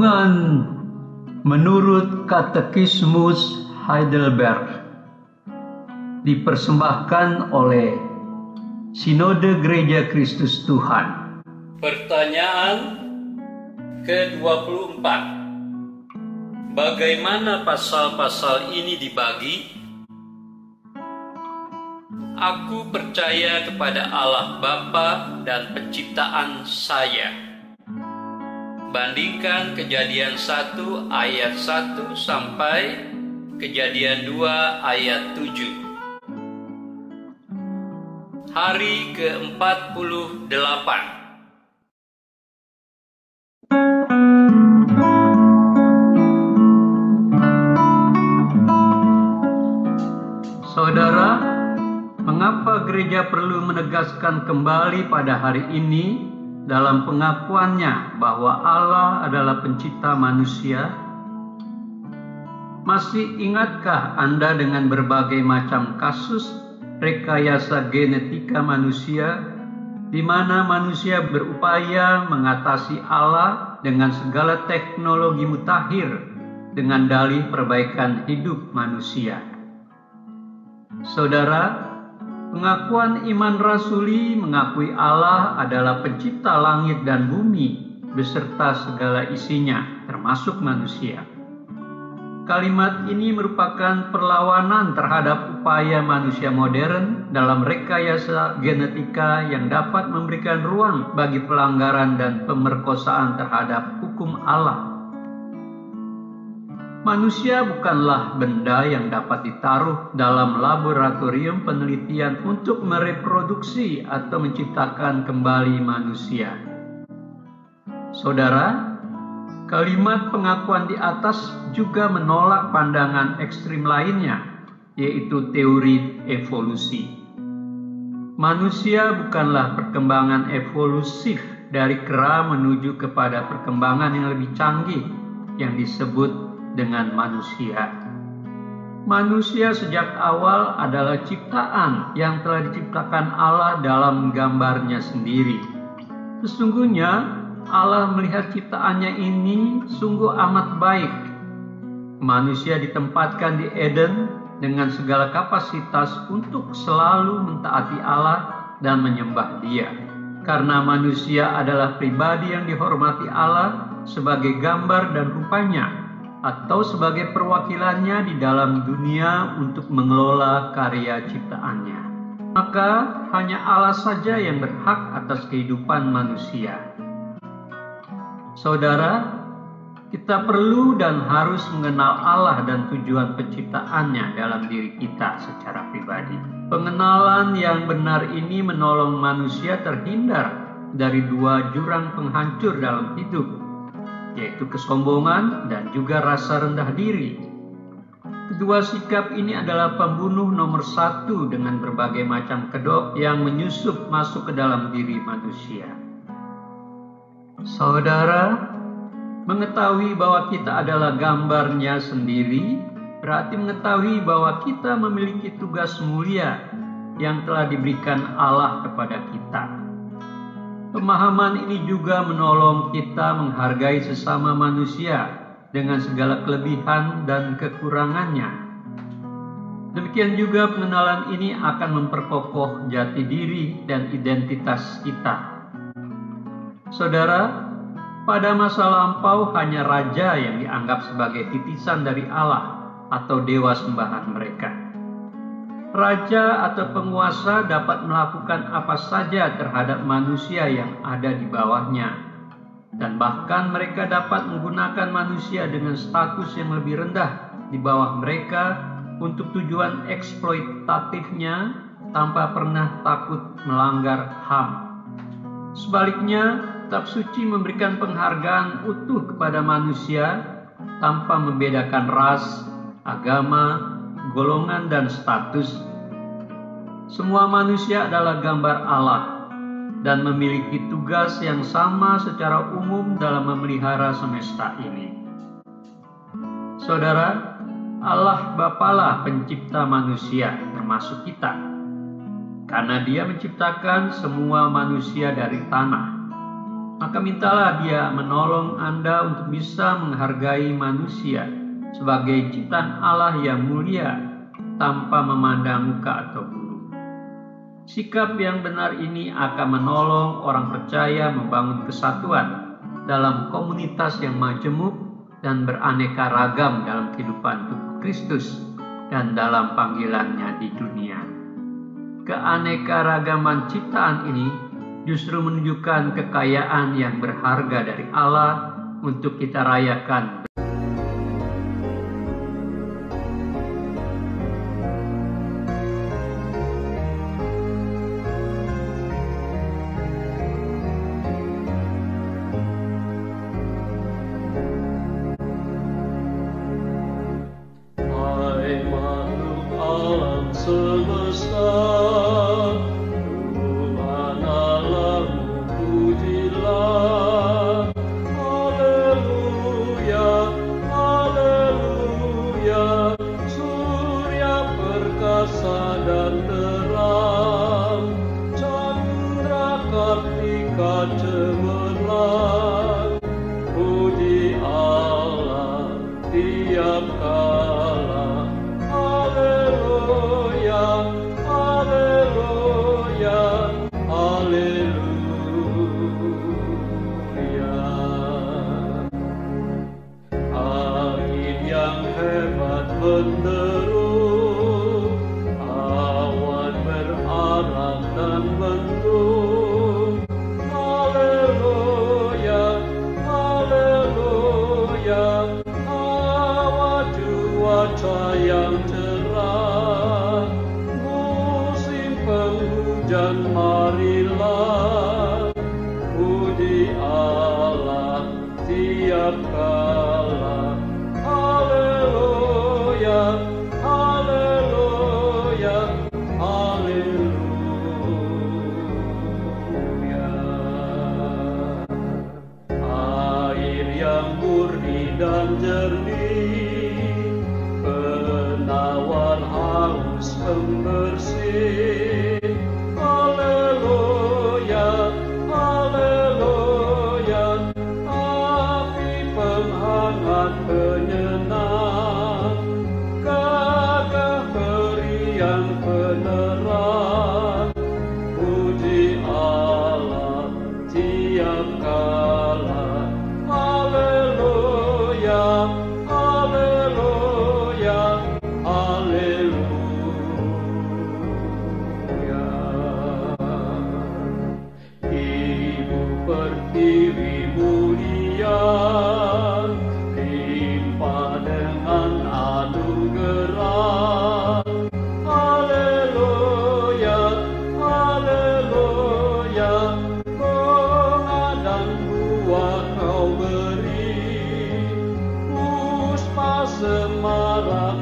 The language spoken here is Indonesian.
Renungan menurut Katekismus Heidelberg dipersembahkan oleh Sinode Gereja Kristus Tuhan. Pertanyaan ke-24. Bagaimana pasal-pasal ini dibagi? Aku percaya kepada Allah Bapa dan penciptaan saya. Bandingkan Kejadian 1 ayat 1 sampai Kejadian 2 ayat 7. Hari ke-48. Saudara, mengapa gereja perlu menegaskan kembali pada hari ini dalam pengakuannya bahwa Allah adalah pencipta manusia? Masih ingatkah Anda dengan berbagai macam kasus rekayasa genetika manusia, di mana manusia berupaya mengatasi Allah dengan segala teknologi mutakhir dengan dalih perbaikan hidup manusia? Saudara, pengakuan iman rasuli mengakui Allah adalah pencipta langit dan bumi beserta segala isinya, termasuk manusia. Kalimat ini merupakan perlawanan terhadap upaya manusia modern dalam rekayasa genetika yang dapat memberikan ruang bagi pelanggaran dan pemerkosaan terhadap hukum Allah. Manusia bukanlah benda yang dapat ditaruh dalam laboratorium penelitian untuk mereproduksi atau menciptakan kembali manusia. Saudara, kalimat pengakuan di atas juga menolak pandangan ekstrim lainnya, yaitu teori evolusi. Manusia bukanlah perkembangan evolusif dari kera menuju kepada perkembangan yang lebih canggih yang disebut dengan manusia. Manusia sejak awal adalah ciptaan yang telah diciptakan Allah dalam gambarnya sendiri. Sesungguhnya Allah melihat ciptaannya ini sungguh amat baik. Manusia ditempatkan di Eden dengan segala kapasitas untuk selalu mentaati Allah dan menyembah Dia. Karena manusia adalah pribadi yang dihormati Allah sebagai gambar dan rupanya, atau sebagai perwakilannya di dalam dunia untuk mengelola karya ciptaannya. Maka hanya Allah saja yang berhak atas kehidupan manusia. Saudara, kita perlu dan harus mengenal Allah dan tujuan penciptaannya dalam diri kita secara pribadi. Pengenalan yang benar ini menolong manusia terhindar dari dua jurang penghancur dalam hidup, yaitu kesombongan dan juga rasa rendah diri. Kedua sikap ini adalah pembunuh nomor satu dengan berbagai macam kedok yang menyusup masuk ke dalam diri manusia. Saudara, mengetahui bahwa kita adalah gambarnya sendiri berarti mengetahui bahwa kita memiliki tugas mulia yang telah diberikan Allah kepada kita. Pemahaman ini juga menolong kita menghargai sesama manusia dengan segala kelebihan dan kekurangannya. Demikian juga pengenalan ini akan memperkokoh jati diri dan identitas kita. Saudara, pada masa lampau hanya raja yang dianggap sebagai titisan dari Allah atau dewa sembahan mereka. Raja atau penguasa dapat melakukan apa saja terhadap manusia yang ada di bawahnya, dan bahkan mereka dapat menggunakan manusia dengan status yang lebih rendah di bawah mereka untuk tujuan eksploitatifnya tanpa pernah takut melanggar HAM. Sebaliknya, kitab suci memberikan penghargaan utuh kepada manusia tanpa membedakan ras, agama, golongan, dan status. Semua manusia adalah gambar Allah dan memiliki tugas yang sama secara umum dalam memelihara semesta ini. Saudara, Allah Bapalah pencipta manusia, termasuk kita, karena Dia menciptakan semua manusia dari tanah. Maka mintalah Dia menolong Anda untuk bisa menghargai manusia sebagai ciptaan Allah yang mulia tanpa memandang muka atau bulu. Sikap yang benar ini akan menolong orang percaya membangun kesatuan dalam komunitas yang majemuk dan beraneka ragam dalam kehidupan tubuh Kristus dan dalam panggilannya di dunia. Keanekaragaman ciptaan ini justru menunjukkan kekayaan yang berharga dari Allah untuk kita rayakan. Hai makhluk alam semesta, Tuhan Allahmu pujilah. Haleluya, haleluya. Surya perkasa dan terang, candra kartika cemerlang. Puji Allah tiap kala. Haleluya, haleluya, haleluya. Angin yang hebat menderu, awan berarang dan mendung. Haleluya, haleluya. Cuaca yang cerah, musim penghujan marilah. Puji Allah tiap kala. Haleluya, haleluya, haleluya. Air yang murni dan jernih, penawar haus pembersih. Haleluya, haleluya. Api penghangat penyenang, gagah beriang penerang. Puji Allah tiap kala. Haleluya, haleluya, haleluya. Ibu pertiwi mulia, limpah dengan anugerah. Haleluya, haleluya. Bunga dan buah kau beri, puspa semarak